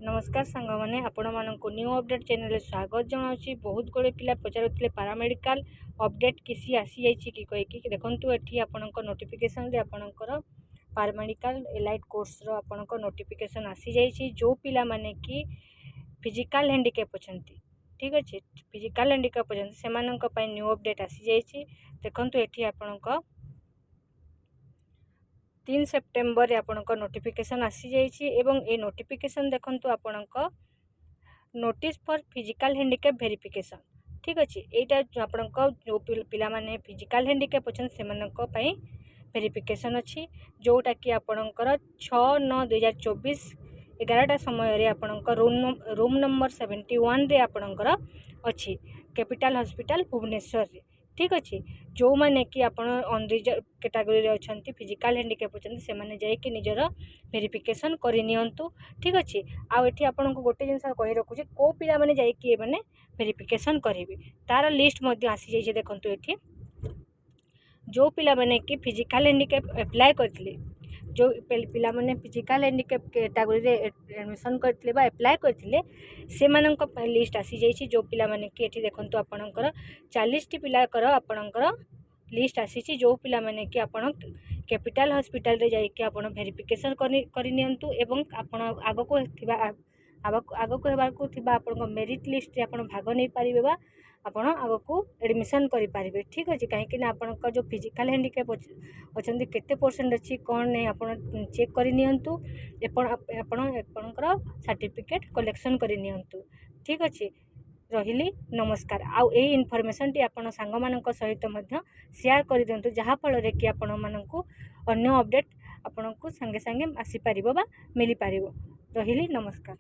नमस्कार सांग मैंने आपण मानक न्यू अपडेट चैनल स्वागत जनावि। बहुत गुड़े पिला पचारुले पारामेडिकल अपडेट किसी आसी जाइए कि कहीकि देखूँ ये आपंक नोटिफिकेशन आपणकर पारामेडिकल एलाइट कोर्स आपणक नोटिफिकेशन आसी जाइए। जो पिला माने कि फिजिकल हैंडिकैप अच्छा ठीक अच्छे फिजिकल हैंडिकैप अच्छा से न्यू अपडेट आसी जाइए। देखूँ ये आपणक 3 सेप्टेम्बर आपणक नोटिफिकेशन आसी जाइए एवं ए नोटिफिकेशन देखूँ आपणक notice for physical handicap verification ठीक अच्छे यहाँ आपणक जो पिला माने फिजिकल हैंडिकैप अच्छा से वेरिफिकेशन अच्छी जोटा कि आपणकर 6/9/2024 11टा समय आपणक रूम नंबर 71 रे आपणकर अच्छी कैपिटल हॉस्पिटल भुवनेश्वर रे ठीक अच्छे। जो मैंने कि आपण अनरिजर्व कैटेगरी अच्छा फिजिकल हैंडिकैप अच्छा से मैंने जाकि निजर वेरिफिकेशन करनियंतु ठीक अच्छे। आठी आपन को गोटे जिन कही रखुचे को पिला माने जाकि मैंने वेरिफिकेशन करेंगे तार लिस्ट आसी जाइए। देखो ये जो पिला माने कि फिजिकल हैंडिकैप अप्लाई करते जो पिला माने फिजिकल हैंडिकैप कैटेगरी एडमिशन करते अप्लाई करते से लिस्ट आसी जाइए। जो पिला माने कि एठी देखो आपणकर 40 टी पिलाकर आपणकर लिस्ट आसी जो पिला माने कि आपण कैपिटल हॉस्पिटल रे जाइए आपण वेरिफिकेशन करनियंतु एवं आपण आगको आगको हेबारको थिबा आपण मेरिट लिस्ट रे आपण भाग नहीं पारिबे बा आपण आगको एडमिशन करि पारिबे ठीक अछि। कहीं आपण जो फिजिकल हैंडिकैप अच्छा केते परसेंट अच्छी कौन नहीं आपण चेक करनियंतु आपणकर सर्टिफिकेट कलेक्शन करनियंतु ठीक अछि। रही नमस्कार आउ यही इनफॉरमेशन टी आपण सांग मानक सहित शेयर कर दिंतु जहाँ फल कि आपण मानक अन्य अपडेट आपण को संगे संगे आसी पारिबो बा मिली पारिबो। रही नमस्कार।